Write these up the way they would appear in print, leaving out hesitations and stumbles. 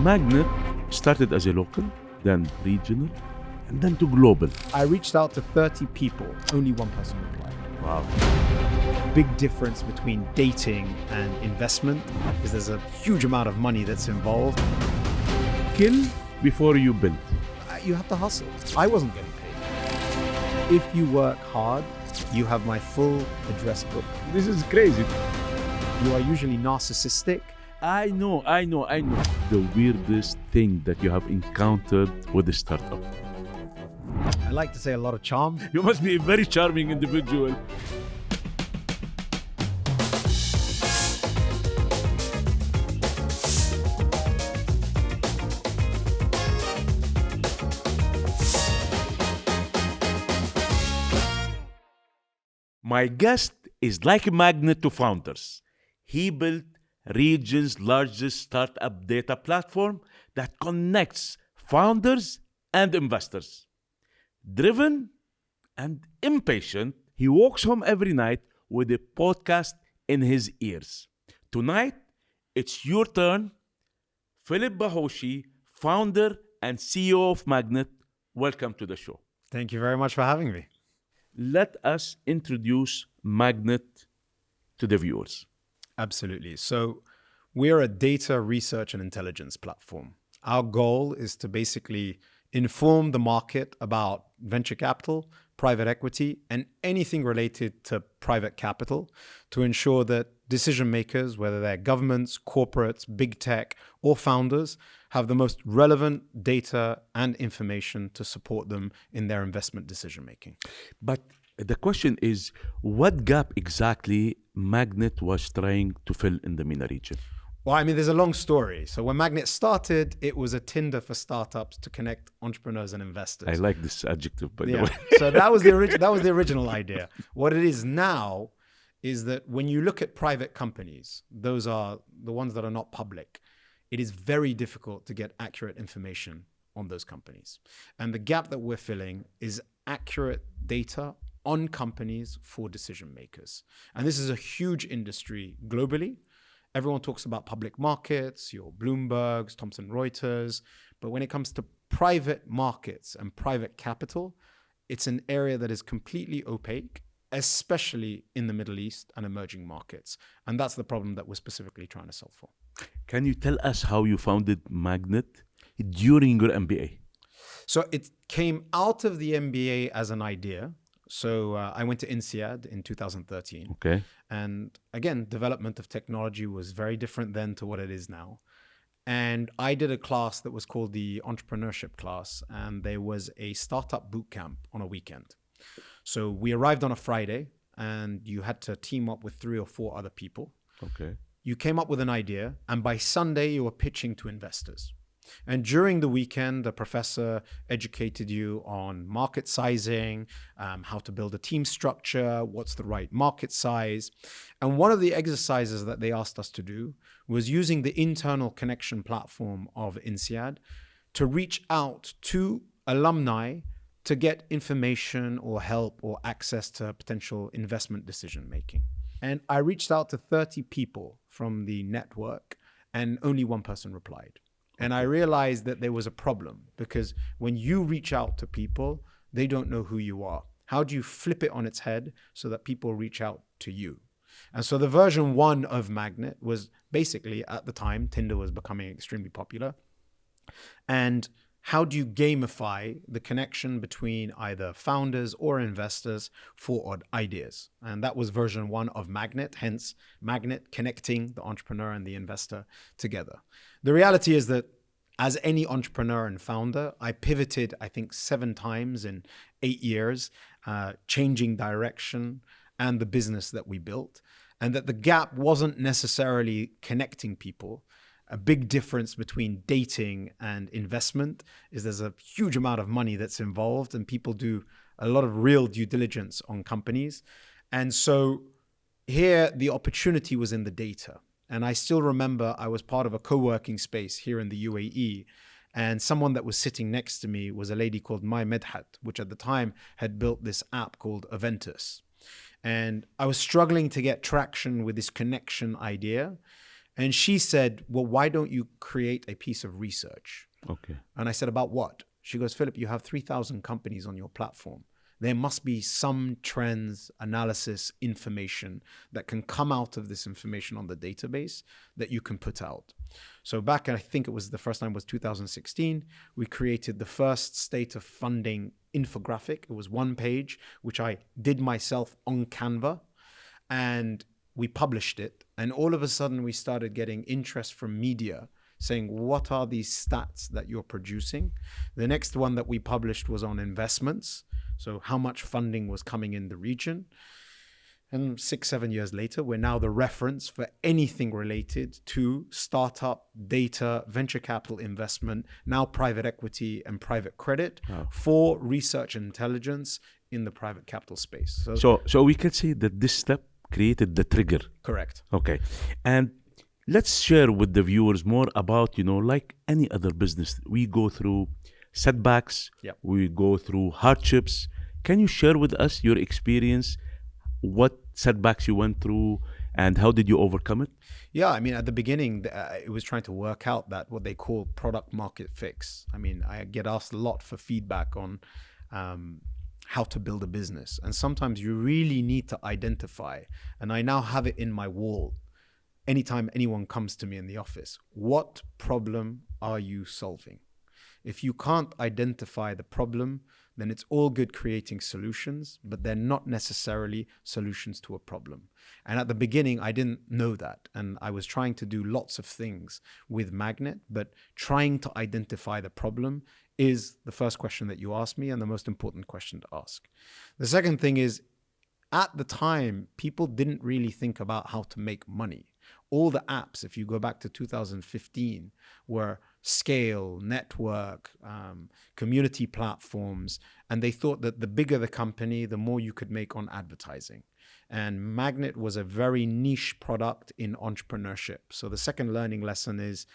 MAGNiTT started as a local, then regional, and then to global. I reached out to 30 people, only one person replied. Wow. Big difference between dating and investment is there's a huge amount of money that's involved. Kill before you build. You have to hustle. I wasn't getting paid. If you work hard, you have my full address book. This is crazy. You are usually narcissistic. I know. The weirdest thing that you have encountered with a startup. I like to say a lot of charm. You must be a very charming individual. My guest is like a magnet to founders. He built region's largest startup data platform that connects founders and investors. Driven and impatient, he walks home every night with a podcast in his ears. Tonight, it's your turn. Filipe Bahoushi, founder and CEO of MAGNiTT, welcome to the show. Thank you very much for having me. Let us introduce MAGNiTT to the viewers. Absolutely. So we're a data research and intelligence platform. Our goal is to basically inform the market about venture capital, private equity, and anything related to private capital to ensure that decision makers, whether they're governments, corporates, big tech, or founders, have the most relevant data and information to support them in their investment decision making. But the question is, what gap exactly MAGNiTT was trying to fill in the MENA region? Well, I mean, there's a long story. So when MAGNiTT started, it was a Tinder for startups to connect entrepreneurs and investors. I like this adjective, by the way. So that was the original idea. What it is now is that when you look at private companies, those are the ones that are not public, it is very difficult to get accurate information on those companies. And the gap that we're filling is accurate data on companies for decision makers. And this is a huge industry globally. Everyone talks about public markets, your Bloombergs, Thomson Reuters, but when it comes to private markets and private capital, it's an area that is completely opaque, especially in the Middle East and emerging markets. And that's the problem that we're specifically trying to solve for. Can you tell us how you founded MAGNiTT during your MBA? So it came out of the MBA as an idea. So I went to INSEAD in 2013. Okay. And again, development of technology was very different then to what it is now. And I did a class that was called the entrepreneurship class. And there was a startup boot camp on a weekend. So we arrived on a Friday and you had to team up with 3 or 4 other people. Okay. You came up with an idea and by Sunday you were pitching to investors. And during the weekend, the professor educated you on market sizing, how to build a team structure, what's the right market size. And one of the exercises that they asked us to do was using the internal connection platform of INSEAD to reach out to alumni to get information or help or access to potential investment decision making. And I reached out to 30 people from the network and only one person replied. And I realized that there was a problem because when you reach out to people, they don't know who you are. How do you flip it on its head so that people reach out to you? And so the version 1 of MAGNiTT was basically, at the time, Tinder was becoming extremely popular. And how do you gamify the connection between either founders or investors for ideas? And that was version 1 of MAGNiTT, hence MAGNiTT connecting the entrepreneur and the investor together. The reality is that as any entrepreneur and founder, I pivoted, I think, 7 times in 8 years, changing direction and the business that we built. And that the gap wasn't necessarily connecting people. A big difference between dating and investment is there's a huge amount of money that's involved and people do a lot of real due diligence on companies. And so here the opportunity was in the data. And I still remember I was part of a co-working space here in the UAE and someone that was sitting next to me was a lady called MAGNiTT, which at the time had built this app called Aventus. And I was struggling to get traction with this connection idea. And she said, well, why don't you create a piece of research? Okay. And I said, about what? She goes, Philip, you have 3,000 companies on your platform. There must be some trends, analysis, information that can come out of this information on the database that you can put out. So back, I think it was the first time was 2016, we created the first state of funding infographic. It was 1 page, which I did myself on Canva, and we published it. And all of a sudden we started getting interest from media saying, what are these stats that you're producing? The next one that we published was on investments. So how much funding was coming in the region. And 6-7 years later, we're now the reference for anything related to startup, data, venture capital investment, now private equity and private credit for research and intelligence in the private capital space. So we can say that this step created the trigger. Correct. Okay. And let's share with the viewers more about, like any other business, we go through setbacks, we go through hardships. Can you share with us your experience, what setbacks you went through, and how did you overcome it? Yeah, I mean, at the beginning, it was trying to work out that what they call product market fix. I mean, I get asked a lot for feedback on how to build a business. And sometimes you really need to identify, and I now have it in my wall. Anytime anyone comes to me in the office, what problem are you solving? If you can't identify the problem, then it's all good creating solutions, but they're not necessarily solutions to a problem. And at the beginning, I didn't know that. And I was trying to do lots of things with MAGNiTT, but trying to identify the problem is the first question that you asked me and the most important question to ask. The second thing is, at the time, people didn't really think about how to make money. All the apps, if you go back to 2015, were scale, network, community platforms, and they thought that the bigger the company, the more you could make on advertising. And MAGNiTT was a very niche product in entrepreneurship. So the second learning lesson is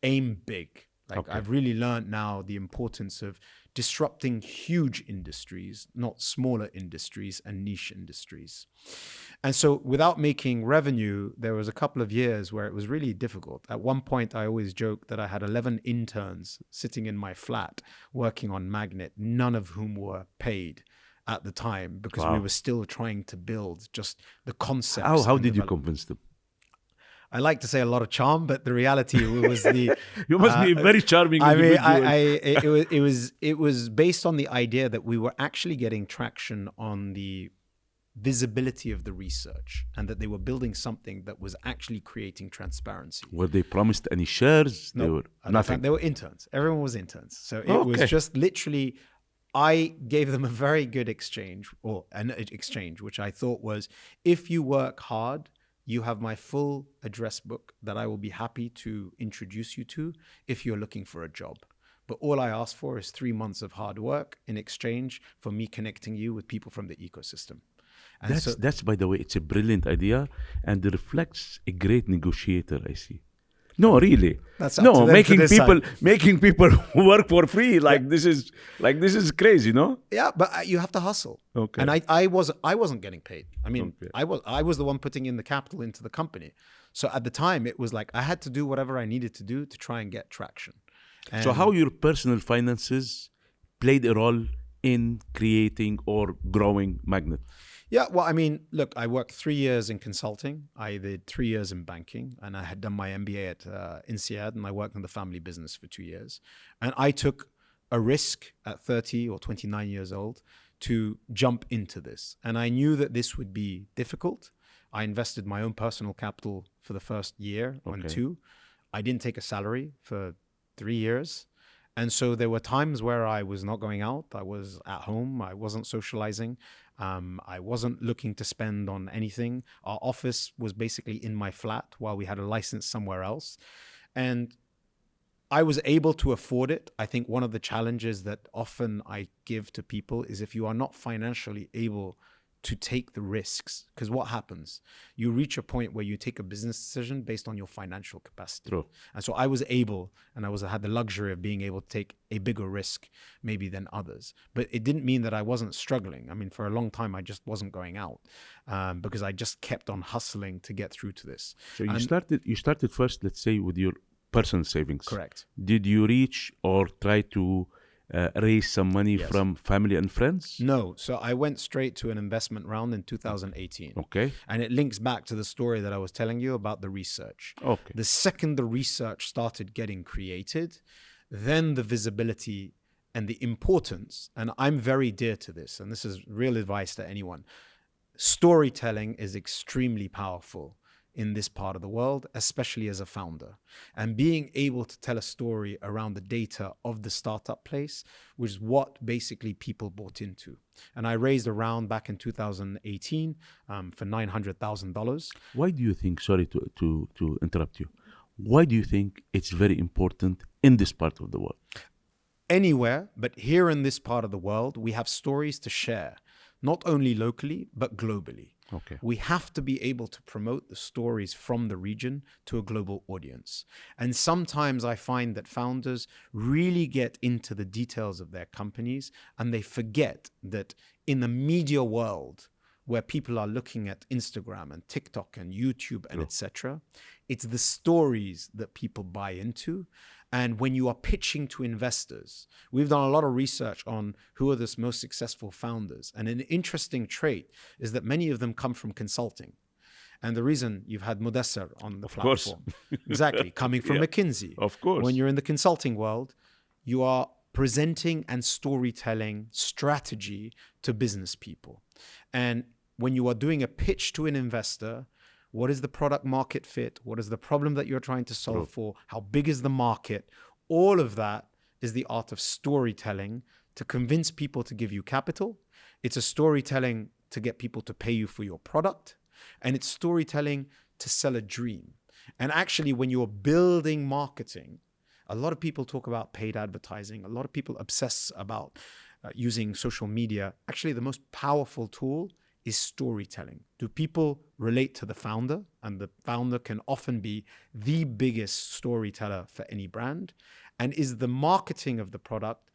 aim big. I've really learned now the importance of disrupting huge industries, not smaller industries and niche industries. And so without making revenue, there was a couple of years where it was really difficult. At one point, I always joke that I had 11 interns sitting in my flat working on MAGNiTT, none of whom were paid at the time because we were still trying to build just the concepts. How did you convince them? I like to say a lot of charm, but the reality was the you must be very charming. I mean, it was based on the idea that we were actually getting traction on the visibility of the research and that they were building something that was actually creating transparency. Were they promised any shares? No, they were nothing. They were interns. Everyone was interns. So it was just literally, I gave them a very good exchange, or an exchange, which I thought was, if you work hard, you have my full address book that I will be happy to introduce you to if you're looking for a job. But all I ask for is 3 months of hard work in exchange for me connecting you with people from the ecosystem. And that's, by the way, it's a brilliant idea and it reflects a great negotiator, I see. No, really. That's up to them making people work for free. This is crazy, no? Yeah, but you have to hustle. Okay. And I wasn't getting paid. I mean, I was the one putting in the capital into the company. So at the time, it was like I had to do whatever I needed to do to try and get traction. And so how your personal finances played a role in creating or growing MAGNiTT? Yeah, well, I mean, look, I worked 3 years in consulting. I did 3 years in banking, and I had done my MBA at INSEAD, and I worked in the family business for 2 years. And I took a risk at 30 or 29 years old to jump into this. And I knew that this would be difficult. I invested my own personal capital for the first year and 2. I didn't take a salary for 3 years. And so there were times where I was not going out. I was at home. I wasn't socializing. I wasn't looking to spend on anything. Our office was basically in my flat while we had a license somewhere else. And I was able to afford it. I think one of the challenges that often I give to people is if you are not financially able to take the risks. Because what happens? You reach a point where you take a business decision based on your financial capacity. True. And so I was able, and I had the luxury of being able to take a bigger risk maybe than others. But it didn't mean that I wasn't struggling. I mean, for a long time, I just wasn't going out because I just kept on hustling to get through to this. So you started first, let's say, with your personal savings. Correct. Did you reach or try to raise some money Yes. from family and friends? No. So I went straight to an investment round in 2018. Okay. And it links back to the story that I was telling you about the research. Okay. The second the research started getting created, then the visibility and the importance, and I'm very dear to this, and this is real advice to anyone, storytelling is extremely powerful in this part of the world, especially as a founder. And being able to tell a story around the data of the startup place was what basically people bought into. And I raised a round back in 2018 for $900,000. Why do you think, sorry to interrupt you, why do you think it's very important in this part of the world? Anywhere, but here in this part of the world, we have stories to share, not only locally, but globally. Okay. We have to be able to promote the stories from the region to a global audience. And sometimes I find that founders really get into the details of their companies and they forget that in the media world, where people are looking at Instagram and TikTok and YouTube and etc., it's the stories that people buy into. And when you are pitching to investors, we've done a lot of research on who are the most successful founders. And an interesting trait is that many of them come from consulting. And the reason you've had Mudassar on the platform, exactly, coming from McKinsey. Of course. When you're in the consulting world, you are presenting and storytelling strategy to business people. And when you are doing a pitch to an investor, what is the product market fit? What is the problem that you're trying to solve for? How big is the market? All of that is the art of storytelling to convince people to give you capital. It's a storytelling to get people to pay you for your product. And it's storytelling to sell a dream. And actually, when you're building marketing, a lot of people talk about paid advertising. A lot of people obsess about using social media. Actually, the most powerful tool is storytelling. Do people relate to the founder? And the founder can often be the biggest storyteller for any brand. And is the marketing of the product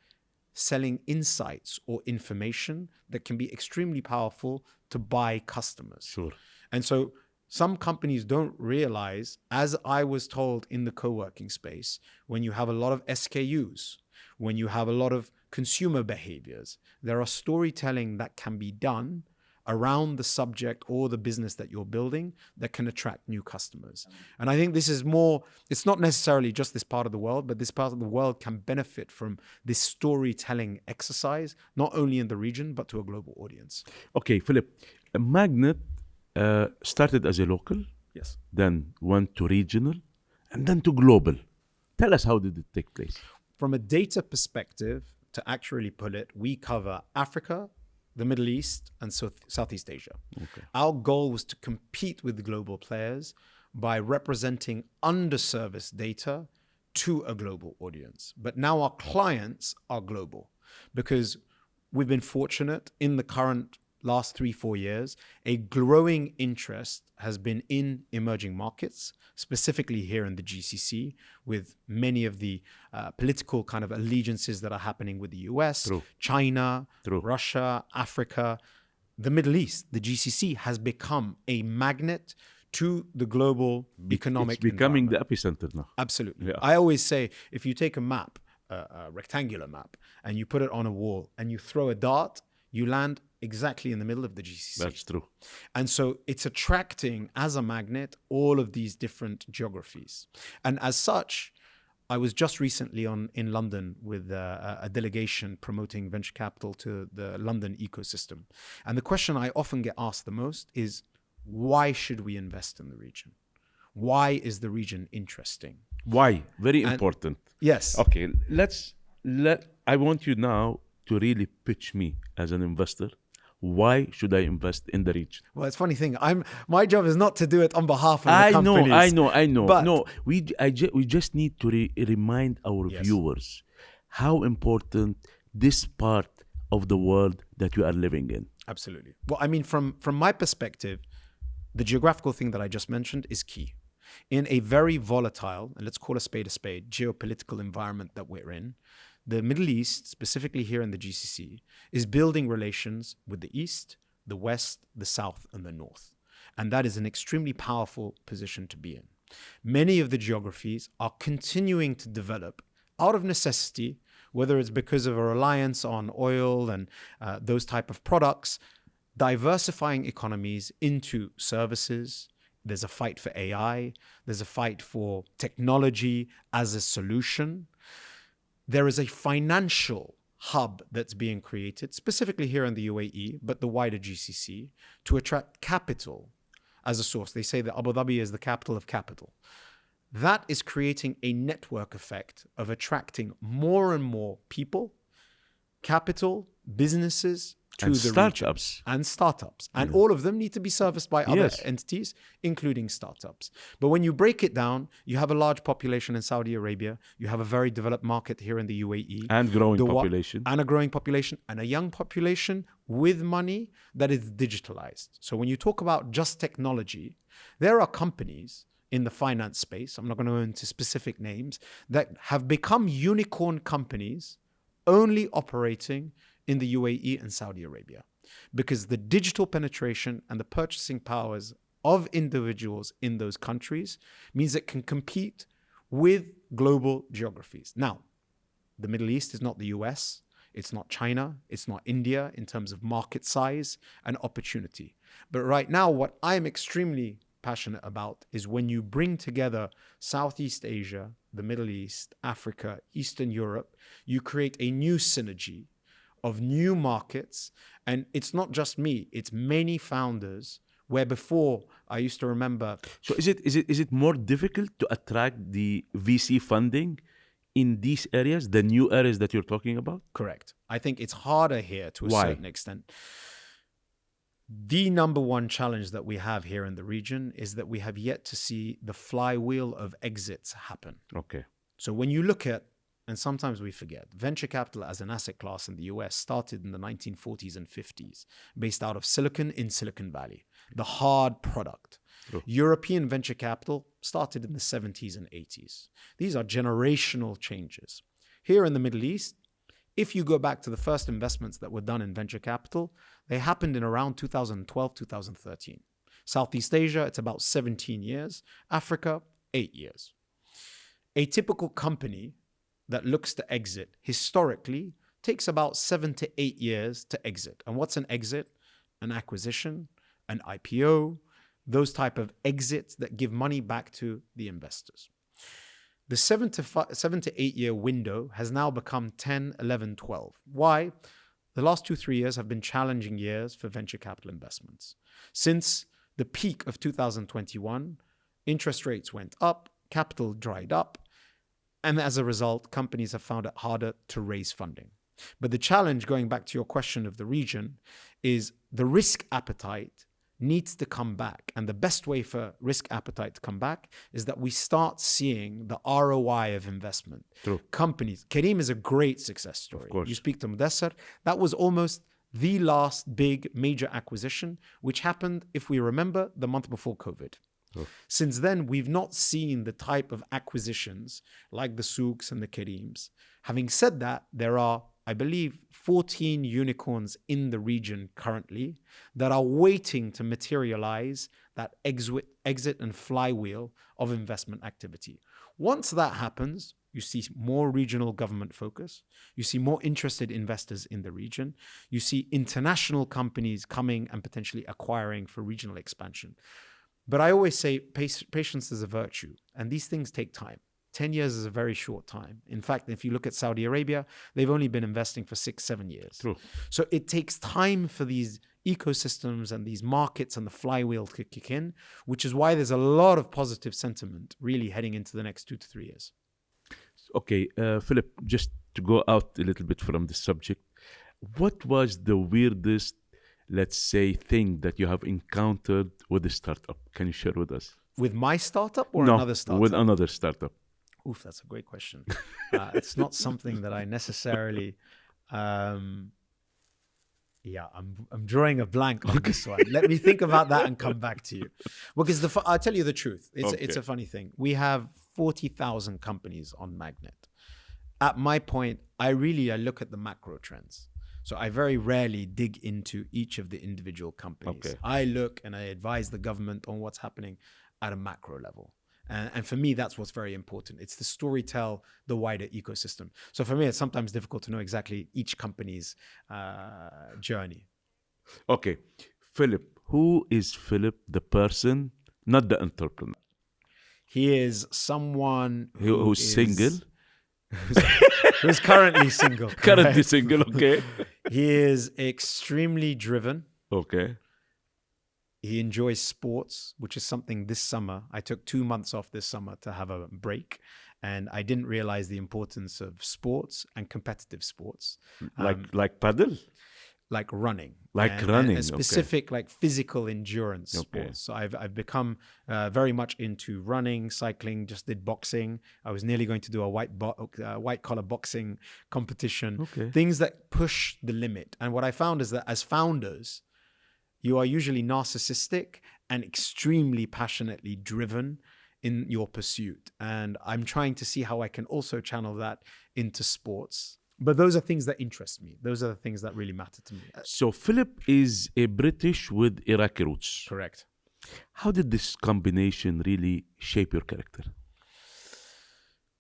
selling insights or information that can be extremely powerful to buy customers? Sure. And so some companies don't realize, as I was told in the co-working space, when you have a lot of SKUs, when you have a lot of consumer behaviors, there are storytelling that can be done around the subject or the business that you're building that can attract new customers. And I think this is more, it's not necessarily just this part of the world, but this part of the world can benefit from this storytelling exercise, not only in the region, but to a global audience. Okay, Philip, MAGNiTT started as a local, Yes. then went to regional, and then to global. Tell us, how did it take place? From a data perspective, to actually put it, we cover Africa, the Middle East, and Southeast Asia. Okay. Our goal was to compete with the global players by representing underserviced data to a global audience. But now our clients are global because we've been fortunate in the current last 3-4 years, a growing interest has been in emerging markets, specifically here in the GCC, with many of the political kind of allegiances that are happening with the US, True. China, True. Russia, Africa, the Middle East. The GCC has become a magnet to the global economic It's becoming environment. the epicenter now. Absolutely. Yeah. I always say, if you take a map, a rectangular map, and you put it on a wall and you throw a dart, you land exactly in the middle of the GCC. That's true. And so it's attracting, as a magnet, all of these different geographies. And as such, I was just recently in London with a delegation promoting venture capital to the London ecosystem. And the question I often get asked the most is, why should we invest in the region? Why is the region interesting? Why? Very important. Yes. Okay, I want you now to really pitch me as an investor. Why should I invest in the region? Well, it's a funny thing. My job is not to do it on behalf of the companies. I know. But no, we just need to remind our Yes. viewers how important this part of the world that you are living in. Absolutely. Well, I mean, from my perspective, the geographical thing that I just mentioned is key. In a very volatile, and let's call a spade, geopolitical environment that we're in, the Middle East, specifically here in the GCC, is building relations with the East, the West, the South, and the North. And that is an extremely powerful position to be in. Many of the geographies are continuing to develop out of necessity, whether it's because of a reliance on oil and those type of products, diversifying economies into services. There's a fight for AI. There's a fight for technology as a solution. There is a financial hub that's being created, specifically here in the UAE, but the wider GCC, to attract capital as a source. They say that Abu Dhabi is the capital of capital. That is creating a network effect of attracting more and more people, capital, businesses to the startups. region. And startups. And all of them need to be serviced by other Yes. entities, including startups. But when you break it down, you have a large population in Saudi Arabia. You have a very developed market here in the UAE. And growing population. And a growing population and a young population with money that is digitalized. So when you talk about just technology, there are companies in the finance space, I'm not going to go into specific names, that have become unicorn companies only operating in the UAE and Saudi Arabia. Because the digital penetration and the purchasing powers of individuals in those countries means it can compete with global geographies. Now, the Middle East is not the US, it's not China, it's not India in terms of market size and opportunity. But right now, what I'm extremely passionate about is when you bring together Southeast Asia, the Middle East, Africa, Eastern Europe, you create a new synergy of new markets. And it's not just me, it's many founders where before I used to remember. So is it more difficult to attract the VC funding in these areas, the new areas that you're talking about? Correct. I think it's harder here to a Why? certain extent. The number one challenge that we have here in the region is that we have yet to see the flywheel of exits happen. Okay. So when you look at, and sometimes we forget, venture capital as an asset class in the US started in the 1940s and 50s, based out of Silicon Valley, the hard product. True. European venture capital started in the 70s and 80s. These are generational changes. Here in the Middle East, if you go back to the first investments that were done in venture capital, they happened in around 2012, 2013. Southeast Asia, it's about 17 years. Africa, 8 years. A typical company that looks to exit historically takes about 7 to 8 years to exit. And what's an exit? An acquisition, an IPO, those type of exits that give money back to the investors. The 7 to 8 year window has now become 10, 11, 12. Why? The last 2-3 years have been challenging years for venture capital investments. Since the peak of 2021, interest rates went up, capital dried up, and as a result, companies have found it harder to raise funding. But the challenge, going back to your question of the region, is the risk appetite needs to come back. And the best way for risk appetite to come back is that we start seeing the ROI of investment. True. Companies. Kareem is a great success story. Of course. You speak to Mudassar. That was almost the last big major acquisition, which happened, if we remember, the month before COVID. True. Since then, we've not seen the type of acquisitions like the Souks and the Kareems. Having said that, there are, I believe, 14 unicorns in the region currently that are waiting to materialize that exit and flywheel of investment activity. Once that happens, you see more regional government focus. You see more interested investors in the region. You see international companies coming and potentially acquiring for regional expansion. But I always say patience is a virtue, and these things take time. 10 years is a very short time. In fact, if you look at Saudi Arabia, they've only been investing for 6-7 years. True. So it takes time for these ecosystems and these markets and the flywheel to kick in, which is why there's a lot of positive sentiment really heading into the next 2 to 3 years. Okay, Philip, just to go out a little bit from the subject, what was the weirdest, let's say, thing that you have encountered with a startup? Can you share with us? With my startup or No, another startup? with another startup. Oof, that's a great question. It's not something that I necessarily, Yeah, I'm drawing a blank on this one. Let me think about that and come back to you. Because I'll tell you the truth. It's a funny thing. We have 40,000 companies on MAGNiTT. At my point, I look at the macro trends. So I very rarely dig into each of the individual companies. Okay. I look and I advise the government on what's happening at a macro level. And for me, that's what's very important. It's the storytell, the wider ecosystem. So for me, it's sometimes difficult to know exactly each company's journey. Okay. Philip, who is Philip, the person, not the entrepreneur? He is someone Who's single? Who's currently single. Currently single, okay. He is extremely driven. Okay. He enjoys sports, which is something this summer. I took 2 months off this summer to have a break. And I didn't realize the importance of sports and competitive sports. Like paddle? Like running. Running, and specific okay. like physical endurance sports. So I've become very much into running, cycling, just did boxing. I was nearly going to do a white collar boxing competition. Okay. Things that push the limit. And what I found is that as founders, you are usually narcissistic and extremely passionately driven in your pursuit. And I'm trying to see how I can also channel that into sports. But those are things that interest me. Those are the things that really matter to me. So Philip is a British with Iraqi roots. Correct. How did this combination really shape your character?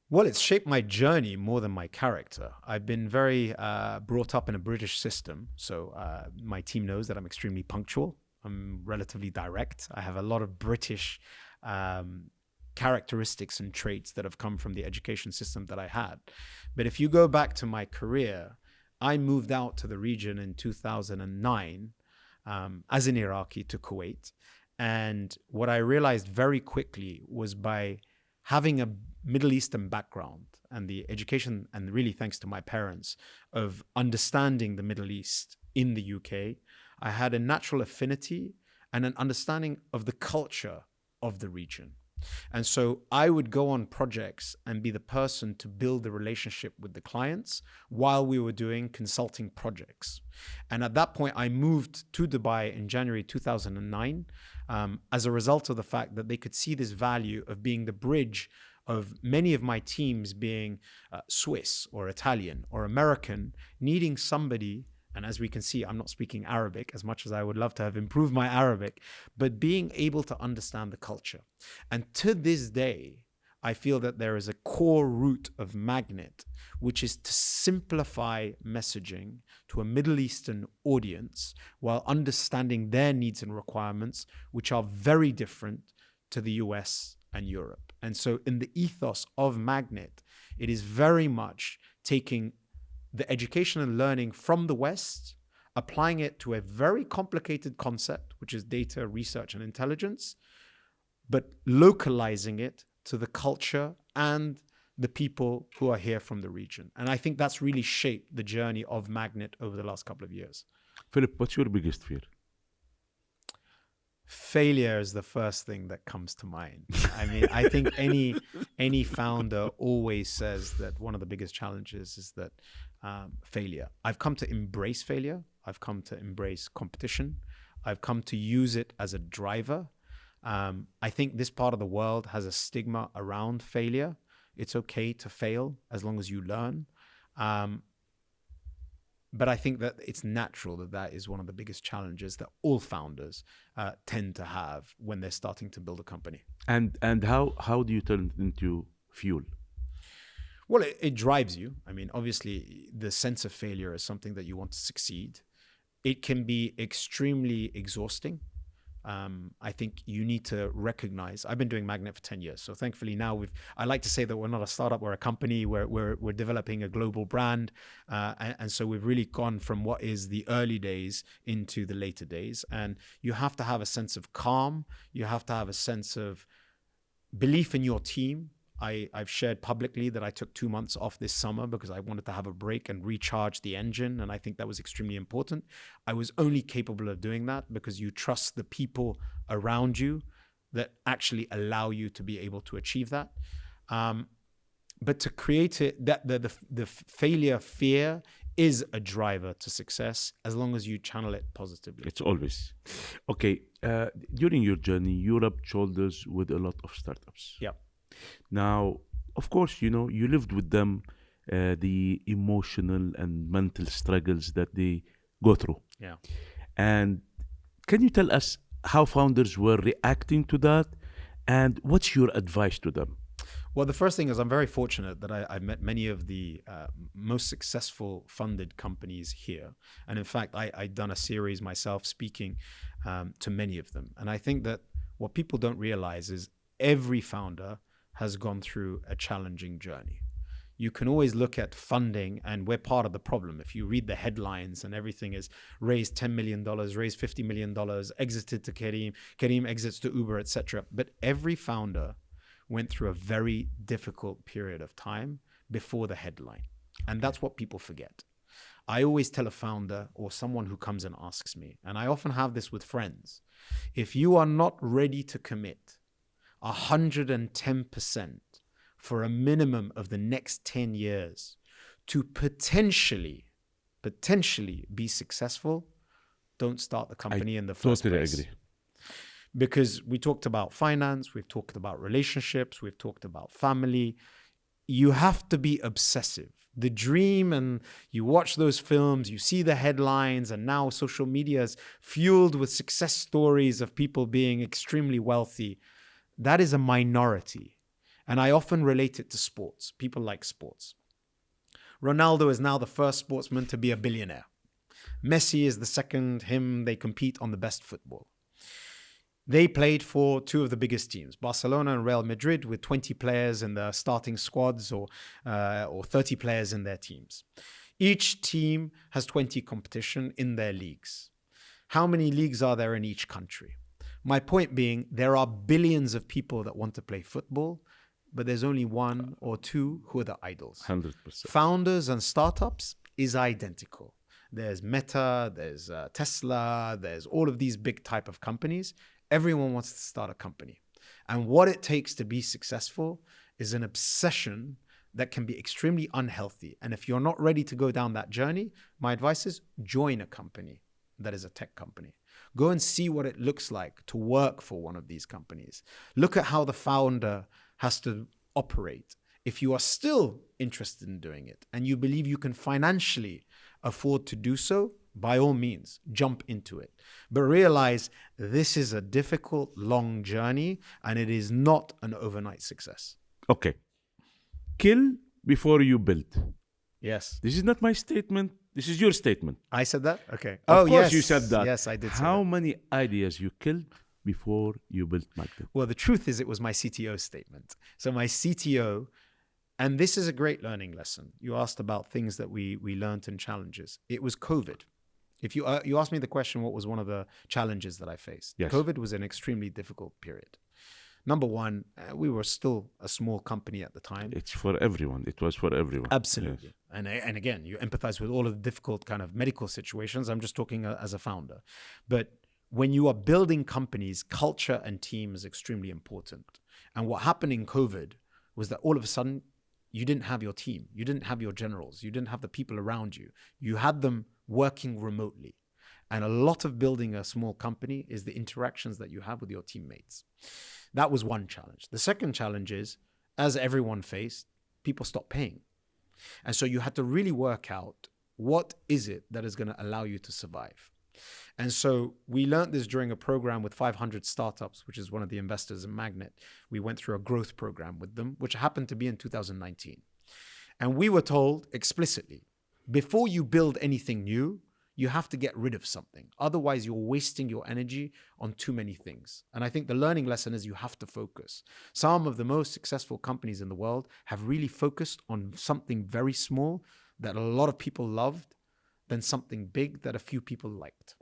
Well, it's shaped my journey more than my character. I've been very brought up in a British system. So my team knows that I'm extremely punctual. I'm relatively direct. I have a lot of British characteristics and traits that have come from the education system that I had. But if you go back to my career, I moved out to the region in 2009 as an Iraqi to Kuwait. And what I realized very quickly was by having a Middle Eastern background and the education, and really thanks to my parents, of understanding the Middle East in the UK, I had a natural affinity and an understanding of the culture of the region. And so I would go on projects and be the person to build the relationship with the clients while we were doing consulting projects. And at that point, I moved to Dubai in January 2009 as a result of the fact that they could see this value of being the bridge of many of my teams being Swiss or Italian or American, needing somebody. And as we can see, I'm not speaking Arabic as much as I would love to have improved my Arabic, but being able to understand the culture. And to this day, I feel that there is a core root of MAGNiTT, which is to simplify messaging to a Middle Eastern audience while understanding their needs and requirements, which are very different to the US and Europe. And so in the ethos of MAGNiTT, it is very much taking the education and learning from the West, applying it to a very complicated concept, which is data, research, and intelligence, but localizing it to the culture and the people who are here from the region. And I think that's really shaped the journey of MAGNiTT over the last couple of years. Philip, what's your biggest fear? Failure is the first thing that comes to mind. I mean, I think any founder always says that one of the biggest challenges is that failure. I've come to embrace failure. I've come to embrace competition. I've come to use it as a driver. I think this part of the world has a stigma around failure. It's okay to fail as long as you learn. But I think that it's natural that that is one of the biggest challenges that all founders tend to have when they're starting to build a company. And how do you turn it into fuel? Well, it drives you. I mean, obviously, the sense of failure is something that you want to succeed. It can be extremely exhausting. I think you need to recognize, I've been doing MAGNiTT for 10 years. So thankfully now I like to say that we're not a startup, we're a company, we're developing a global brand. And so we've really gone from what is the early days into the later days. And you have to have a sense of calm. You have to have a sense of belief in your team. I've shared publicly that I took 2 months off this summer because I wanted to have a break and recharge the engine. And I think that was extremely important. I was only capable of doing that because you trust the people around you that actually allow you to be able to achieve that. But to create it, that the failure fear is a driver to success as long as you channel it positively. It's always. Okay, during your journey, you rubbed shoulders with a lot of startups. Yeah. Now, of course, you lived with them the emotional and mental struggles that they go through. Yeah. And can you tell us how founders were reacting to that, and what's your advice to them? Well, the first thing is I'm very fortunate that I met many of the most successful funded companies here. And in fact, I'd done a series myself speaking to many of them. And I think that what people don't realize is every founder has gone through a challenging journey. You can always look at funding, and we're part of the problem. If you read the headlines and everything is raised $10 million, raised $50 million, exited to Kareem exits to Uber, etc. But every founder went through a very difficult period of time before the headline. And that's what people forget. I always tell a founder or someone who comes and asks me, and I often have this with friends, if you are not ready to commit 110% for a minimum of the next 10 years to potentially be successful, don't start the company in the first place. Totally agree. Because we talked about finance, we've talked about relationships, we've talked about family. You have to be obsessive. The dream, and you watch those films, you see the headlines, and now social media is fueled with success stories of people being extremely wealthy. That is a minority. And I often relate it to sports. People like sports. Ronaldo is now the first sportsman to be a billionaire. Messi is the second. They compete on the best football. They played for two of the biggest teams, Barcelona and Real Madrid, with 20 players in their starting squads or 30 players in their teams. Each team has 20 competition in their leagues. How many leagues are there in each country? My point being, there are billions of people that want to play football, but there's only one or two who are the idols. 100%. Founders and startups is identical. There's Meta, there's Tesla, there's all of these big type of companies. Everyone wants to start a company. And what it takes to be successful is an obsession that can be extremely unhealthy. And if you're not ready to go down that journey, my advice is join a company that is a tech company. Go and see what it looks like to work for one of these companies. Look at how the founder has to operate. If you are still interested in doing it and you believe you can financially afford to do so, by all means, jump into it. But realize this is a difficult, long journey, and it is not an overnight success. Okay. Kill before you build. Yes. This is not my statement. This is your statement. I said that? Okay. Of course yes. you said that. Yes, I did say How that. many ideas you killed before you built MAGNiTT? Well, the truth is it was my CTO statement. So my CTO, and this is a great learning lesson. You asked about things that we learned and challenges. It was COVID. If you asked me the question, what was one of the challenges that I faced? Yes. COVID was an extremely difficult period. Number one, we were still a small company at the time. It's for everyone. It was for everyone. Absolutely. Yes. And again, you empathize with all of the difficult kind of medical situations. I'm just talking as a founder. But when you are building companies, culture and team is extremely important. And what happened in COVID was that all of a sudden, you didn't have your team. You didn't have your generals. You didn't have the people around you. You had them working remotely. And a lot of building a small company is the interactions that you have with your teammates. That was one challenge. The second challenge is, as everyone faced, people stopped paying. And so you had to really work out what is it that is going to allow you to survive. And so we learned this during a program with 500 startups, which is one of the investors in MAGNiTT. We went through a growth program with them, which happened to be in 2019. And we were told explicitly, before you build anything new, you have to get rid of something. Otherwise, you're wasting your energy on too many things. And I think the learning lesson is you have to focus. Some of the most successful companies in the world have really focused on something very small that a lot of people loved, than something big that a few people liked.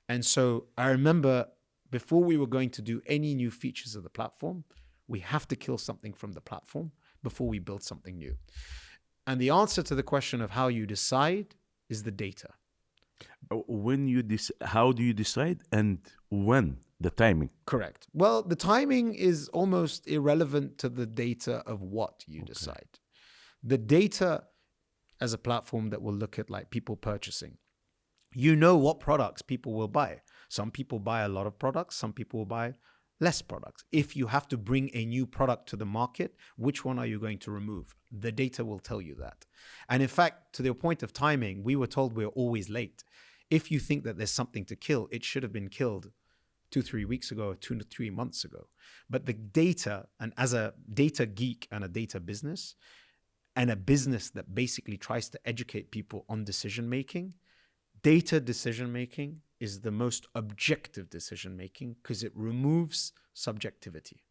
And so I remember before we were going to do any new features of the platform, we have to kill something from the platform before we build something new. And the answer to the question of how you decide is the data. How do you decide, and when? The timing. Correct. Well, the timing is almost irrelevant to the data of what you decide. The data, as a platform that will look at like people purchasing. You know what products people will buy. Some people buy a lot of products. Some people will buy less products. If you have to bring a new product to the market, which one are you going to remove? The data will tell you that. And in fact, to the point of timing, we were told we're always late. If you think that there's something to kill, it should have been killed 2-3 weeks ago, or 2 to 3 months ago. But the data, and as a data geek and a data business, and a business that basically tries to educate people on decision making, data decision making is the most objective decision making because it removes subjectivity.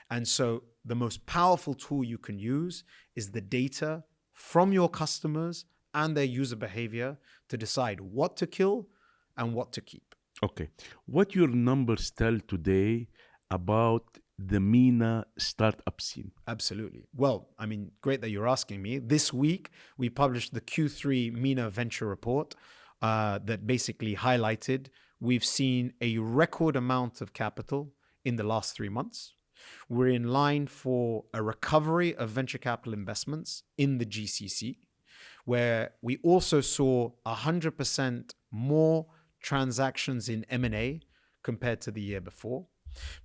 And so the most powerful tool you can use is the data from your customers and their user behavior to decide what to kill and what to keep. Okay. What your numbers tell today about the MENA startup scene? Absolutely. Well, I mean, great that you're asking me. This week, we published the Q3 MENA Venture Report that basically highlighted we've seen a record amount of capital in the last 3 months. We're in line for a recovery of venture capital investments in the GCC, where we also saw 100% more transactions in M&A compared to the year before.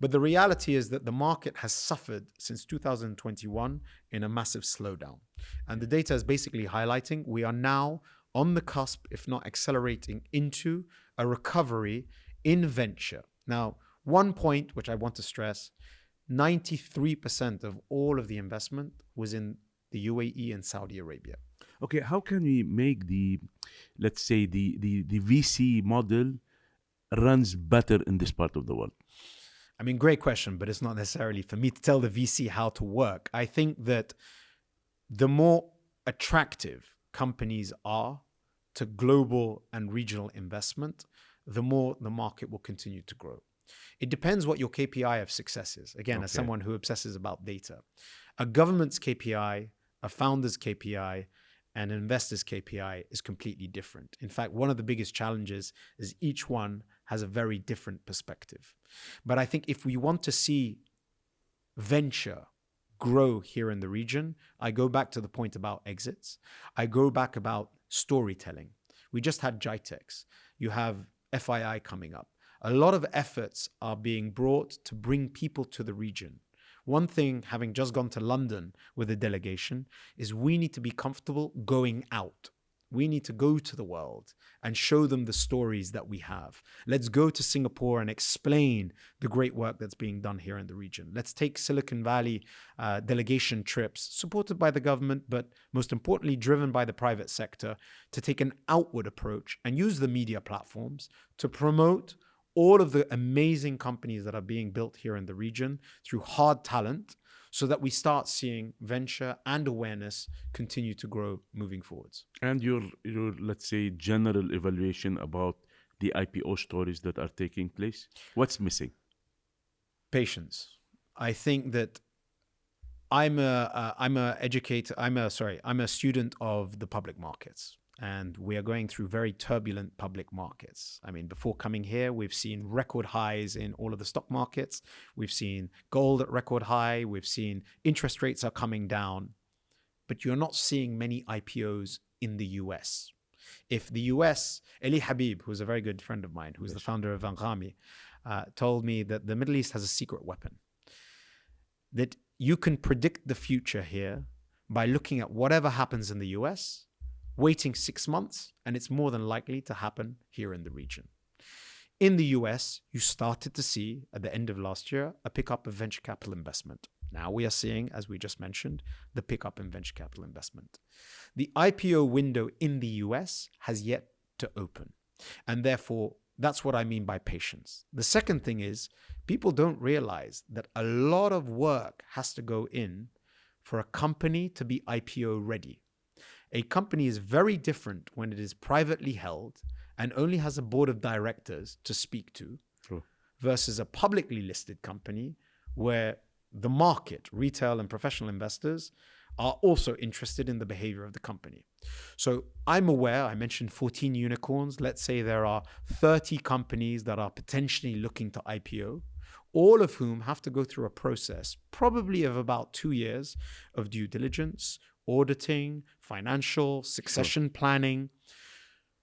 But the reality is that the market has suffered since 2021 in a massive slowdown. And the data is basically highlighting we are now on the cusp, if not accelerating, into a recovery in venture. Now, one point which I want to stress, 93% of all of the investment was in the UAE and Saudi Arabia. Okay, how can we make let's say the VC model runs better in this part of the world? I mean, great question, but it's not necessarily for me to tell the VC how to work. I think that the more attractive companies are to global and regional investment, the more the market will continue to grow. It depends what your KPI of success is. Again, as someone who obsesses about data, a government's KPI, a founder's KPI, and an investor's KPI is completely different. In fact, one of the biggest challenges is each one has a very different perspective. But I think if we want to see venture grow here in the region, I go back to the point about exits. I go back about storytelling. We just had GITEX. You have FII coming up. A lot of efforts are being brought to bring people to the region. One thing, having just gone to London with a delegation, is we need to be comfortable going out. We need to go to the world and show them the stories that we have. Let's go to Singapore and explain the great work that's being done here in the region. Let's take Silicon Valley delegation trips, supported by the government, but most importantly, driven by the private sector, to take an outward approach and use the media platforms to promote all of the amazing companies that are being built here in the region through hard talent, so that we start seeing venture and awareness continue to grow moving forwards. And your let's say, general evaluation about the IPO stories that are taking place? What's missing? Patience. I think that I'm a student of the public markets. And we are going through very turbulent public markets. I mean, before coming here, we've seen record highs in all of the stock markets. We've seen gold at record high. We've seen interest rates are coming down. But you're not seeing many IPOs in the US. If the US, Eli Habib, who's a very good friend of mine, who's the founder of Raqmi, told me that the Middle East has a secret weapon. That you can predict the future here by looking at whatever happens in the US, waiting 6 months, and it's more than likely to happen here in the region. In the US, you started to see, at the end of last year, a pickup of venture capital investment. Now we are seeing, as we just mentioned, the pickup in venture capital investment. The IPO window in the US has yet to open. And therefore, that's what I mean by patience. The second thing is, people don't realize that a lot of work has to go in for a company to be IPO ready. A company is very different when it is privately held and only has a board of directors to speak to, versus a publicly listed company where the market, retail and professional investors, are also interested in the behavior of the company. So I'm aware, I mentioned 14 unicorns. Let's say there are 30 companies that are potentially looking to IPO, all of whom have to go through a process, probably of about 2 years of due diligence, auditing, financial, succession planning.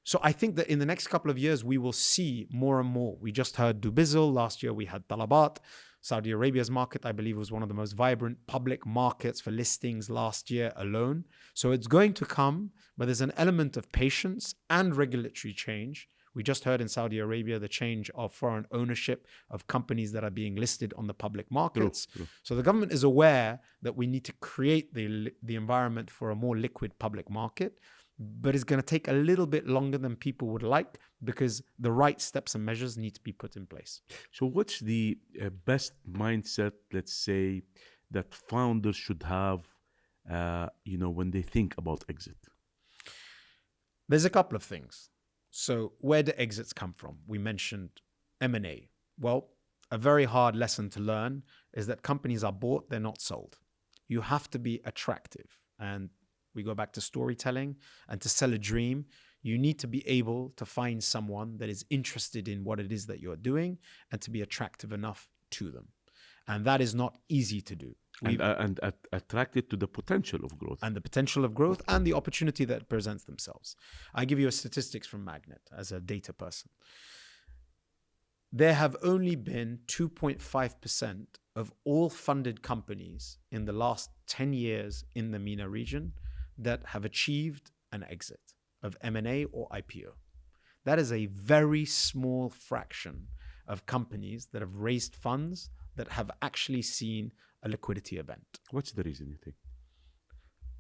So I think that in the next couple of years, we will see more and more. We just heard Dubizzle. Last year, we had Talabat. Saudi Arabia's market, I believe, was one of the most vibrant public markets for listings last year alone. So it's going to come, but there's an element of patience and regulatory change. We just heard in Saudi Arabia the change of foreign ownership of companies that are being listed on the public markets. True. So the government is aware that we need to create the environment for a more liquid public market, but it's going to take a little bit longer than people would like because the right steps and measures need to be put in place. So what's the best mindset, let's say, that founders should have, when they think about exit? There's a couple of things. So where do exits come from? We mentioned M&A. Well, a very hard lesson to learn is that companies are bought, they're not sold. You have to be attractive. And we go back to storytelling, and to sell a dream, you need to be able to find someone that is interested in what it is that you're doing and to be attractive enough to them. And that is not easy to do. And attracted to the potential of growth. And the potential of growth and the opportunity that presents themselves. I give you a statistics from MAGNiTT as a data person. There have only been 2.5% of all funded companies in the last 10 years in the MENA region that have achieved an exit of M&A or IPO. That is a very small fraction of companies that have raised funds that have actually seen a liquidity event. What's the reason, you think?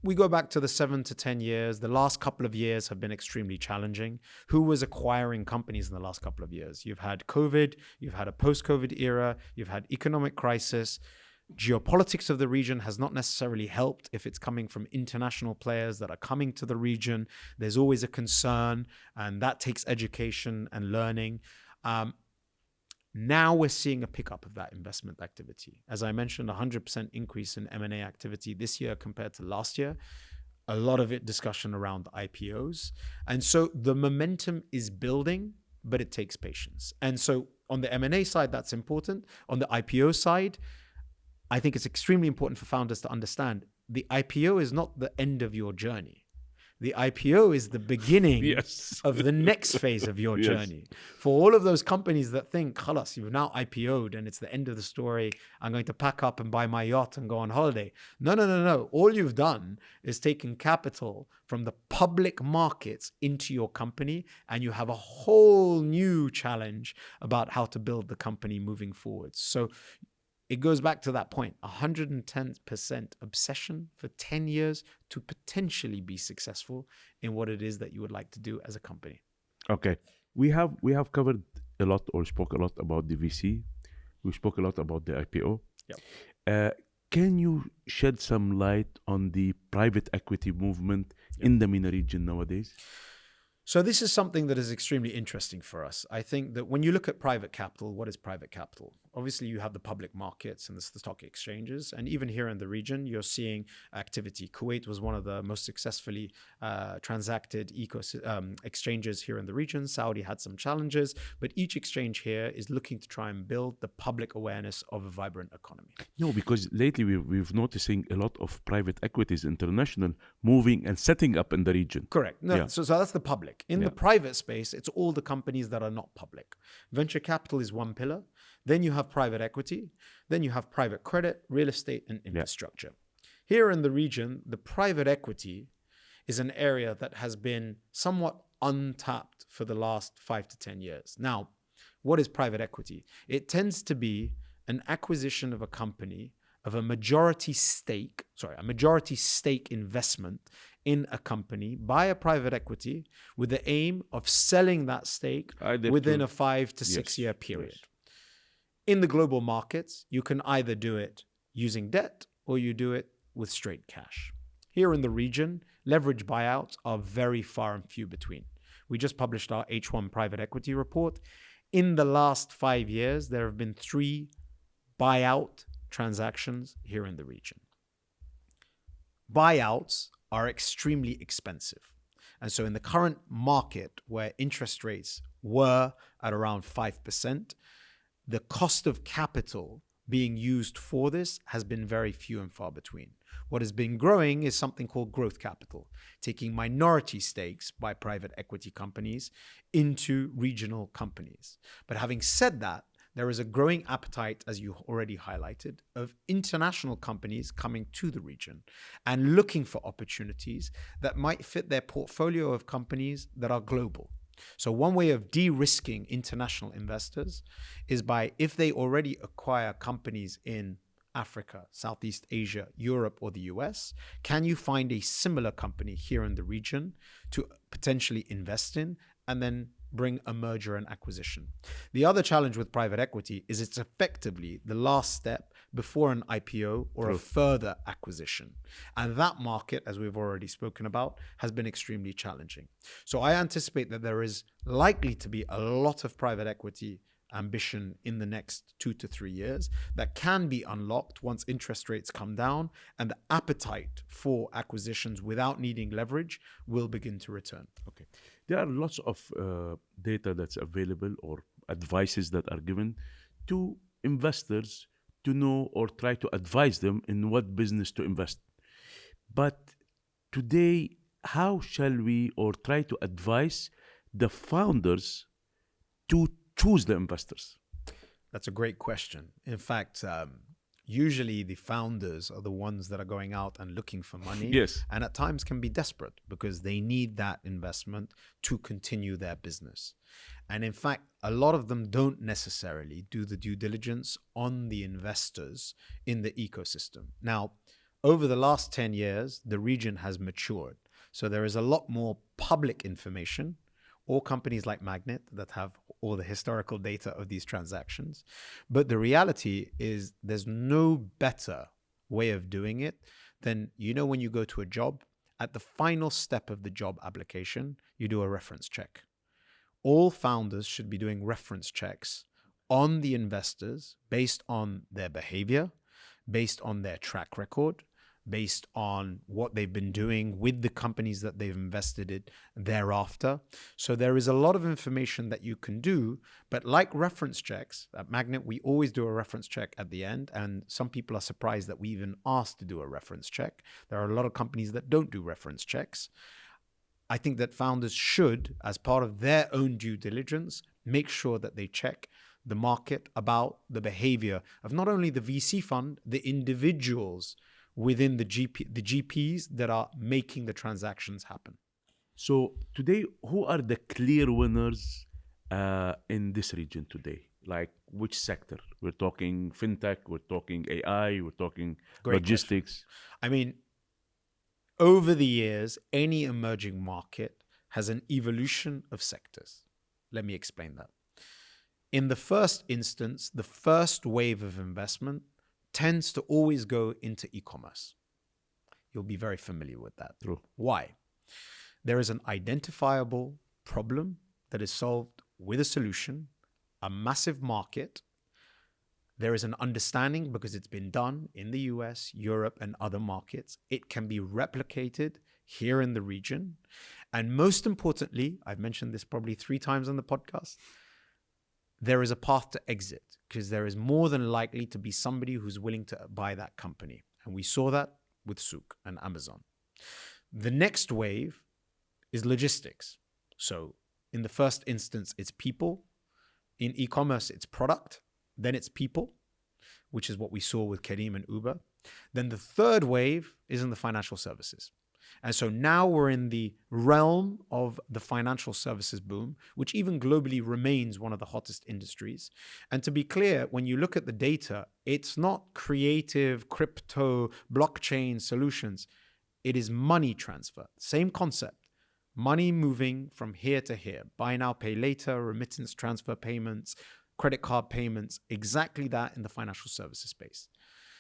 We go back to the 7 to 10 years. The last couple of years have been extremely challenging. Who was acquiring companies in the last couple of years? You've had COVID, you've had a post-COVID era, you've had economic crisis. Geopolitics of the region has not necessarily helped if it's coming from international players that are coming to the region. There's always a concern, and that takes education and learning. Now we're seeing a pickup of that investment activity. As I mentioned, 100% increase in M&A activity this year compared to last year. A lot of it discussion around IPOs. And so the momentum is building, but it takes patience. And so on the M&A side, that's important. On the IPO side, I think it's extremely important for founders to understand the IPO is not the end of your journey. The IPO is the beginning of the next phase of your journey. For all of those companies that think, khalas, you've now IPO'd and it's the end of the story, I'm going to pack up and buy my yacht and go on holiday. No. All you've done is taken capital from the public markets into your company, and you have a whole new challenge about how to build the company moving forward. So it goes back to that point, 110% obsession for 10 years to potentially be successful in what it is that you would like to do as a company. Okay. We have covered a lot, or spoke a lot about the VC. We spoke a lot about the IPO. Yep. Can you shed some light on the private equity movement in the MENA region nowadays? So this is something that is extremely interesting for us. I think that when you look at private capital, what is private capital? Obviously, you have the public markets and the stock exchanges. And even here in the region, you're seeing activity. Kuwait was one of the most successfully transacted exchanges here in the region. Saudi had some challenges, but each exchange here is looking to try and build the public awareness of a vibrant economy. No, because lately we've noticing a lot of private equities, international, moving and setting up in the region. Correct. No, so that's the public. In the private space, it's all the companies that are not public. Venture capital is one pillar. Then you have private equity. Then you have private credit, real estate, and infrastructure. Here in the region, the private equity is an area that has been somewhat untapped for the last 5 to 10 years. Now, what is private equity? It tends to be an acquisition of a company of a majority stake investment in a company by a private equity with the aim of selling that stake within a 5 to 6 year period. Yes. In the global markets, you can either do it using debt or you do it with straight cash. Here in the region, leverage buyouts are very far and few between. We just published our H1 private equity report. In the last 5 years, there have been 3 buyout transactions here in the region. Buyouts are extremely expensive. And so in the current market where interest rates were at around 5%, the cost of capital being used for this has been very few and far between. What has been growing is something called growth capital, taking minority stakes by private equity companies into regional companies. But having said that, there is a growing appetite, as you already highlighted, of international companies coming to the region and looking for opportunities that might fit their portfolio of companies that are global. So one way of de-risking international investors is by, if they already acquire companies in Africa, Southeast Asia, Europe, or the US, can you find a similar company here in the region to potentially invest in and then bring a merger and acquisition? The other challenge with private equity is it's effectively the last step before an IPO or a further acquisition. And that market, as we've already spoken about, has been extremely challenging. So I anticipate that there is likely to be a lot of private equity ambition in the next 2 to 3 years that can be unlocked once interest rates come down and the appetite for acquisitions without needing leverage will begin to return. Okay. There are lots of data that's available or advices that are given to investors to know or try to advise them in what business to invest. But today, how shall we or try to advise the founders to choose the investors? That's a great question. In fact, usually the founders are the ones that are going out and looking for money. Yes. And at times can be desperate because they need that investment to continue their business. And in fact, a lot of them don't necessarily do the due diligence on the investors in the ecosystem. Now, over the last 10 years, the region has matured. So there is a lot more public information, or companies like MAGNiTT that have all the historical data of these transactions. But the reality is there's no better way of doing it than, when you go to a job, at the final step of the job application, you do a reference check. All founders should be doing reference checks on the investors based on their behavior, based on their track record, based on what they've been doing with the companies that they've invested in thereafter. So there is a lot of information that you can do, but like reference checks, at MAGNiTT, we always do a reference check at the end, and some people are surprised that we even asked to do a reference check. There are a lot of companies that don't do reference checks. I think that founders should, as part of their own due diligence, make sure that they check the market about the behavior of not only the VC fund, the individuals within the GPs that are making the transactions happen. So today, who are the clear winners in this region today? Like which sector? We're talking fintech, we're talking AI, we're talking logistics. I mean, over the years, any emerging market has an evolution of sectors. Let me explain that. In the first instance, the first wave of investment tends to always go into e-commerce. You'll be very familiar with that. True. Why? There is an identifiable problem that is solved with a solution, a massive market. There is an understanding because it's been done in the US, Europe, and other markets. It can be replicated here in the region. And most importantly, I've mentioned this probably 3 times on the podcast, there is a path to exit because there is more than likely to be somebody who's willing to buy that company. And we saw that with Souk and Amazon. The next wave is logistics. So in the first instance, it's people. In e-commerce, it's product. Then it's people, which is what we saw with Kerim and Uber. Then the third wave is in the financial services. And so now we're in the realm of the financial services boom, which even globally remains one of the hottest industries. And to be clear, when you look at the data, it's not creative, crypto, blockchain solutions. It is money transfer. Same concept. Money moving from here to here. Buy now, pay later, remittance transfer payments, credit card payments, exactly that in the financial services space.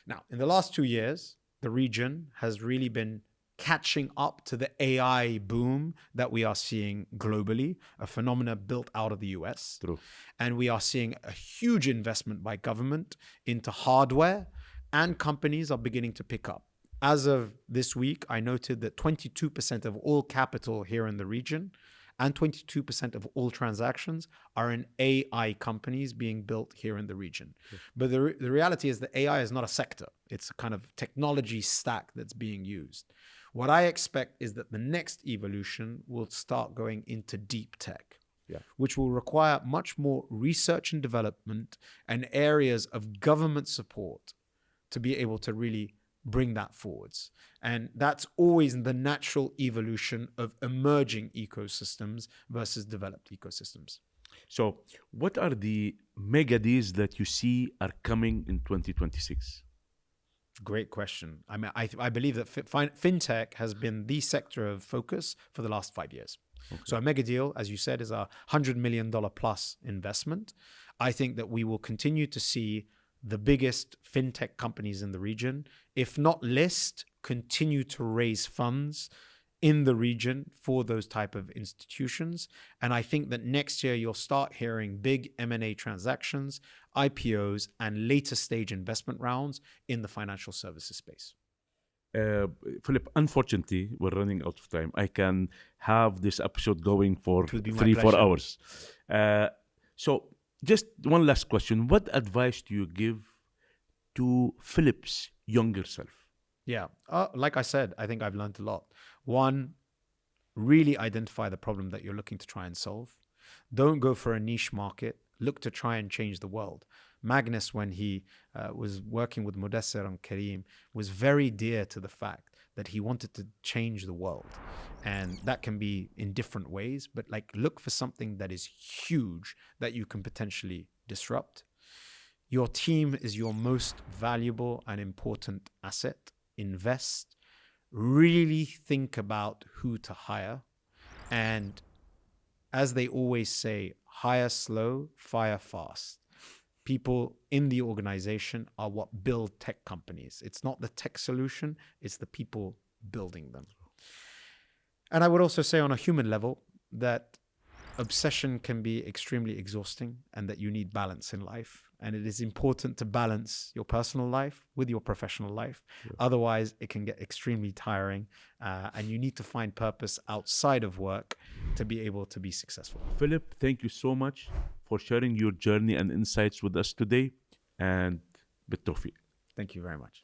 Now, in the last 2 years, the region has really been catching up to the AI boom that we are seeing globally, a phenomena built out of the US. True. And we are seeing a huge investment by government into hardware, and companies are beginning to pick up. As of this week, I noted that 22% of all capital here in the region and 22% of all transactions are in AI companies being built here in the region. Yeah. But the reality is that AI is not a sector. It's a kind of technology stack that's being used. What I expect is that the next evolution will start going into deep tech, which will require much more research and development and areas of government support to be able to really bring that forwards. And that's always the natural evolution of emerging ecosystems versus developed ecosystems. So what are the mega deals that you see are coming in 2026? Great question. I mean, I believe that fintech has been the sector of focus for the last 5 years. Okay. So a mega deal, as you said, is a $100 million plus investment. I think that we will continue to see the biggest fintech companies in the region, if not list, continue to raise funds in the region for those type of institutions. And I think that next year you'll start hearing big M&A transactions, IPOs, and later stage investment rounds in the financial services space. Philip, unfortunately, we're running out of time. I can have this episode going for 3-4 hours. So just one last question. What advice do you give to Philip's younger self? Yeah, like I said, I think I've learned a lot. One, really identify the problem that you're looking to try and solve. Don't go for a niche market. Look to try and change the world. Magnus, when he was working with Mudassir and Kareem, was very dear to the fact that he wanted to change the world. And that can be in different ways, but like look for something that is huge that you can potentially disrupt. Your team is your most valuable and important asset. Invest. Really think about who to hire. And as they always say, hire slow, fire fast. People in the organization are what build tech companies. It's not the tech solution, it's the people building them. And I would also say on a human level that obsession can be extremely exhausting and that you need balance in life. And it is important to balance your personal life with your professional life. Yeah. Otherwise, it can get extremely tiring and you need to find purpose outside of work to be able to be successful. Philip, thank you so much for sharing your journey and insights with us today. And بالتوفيق. Thank you very much.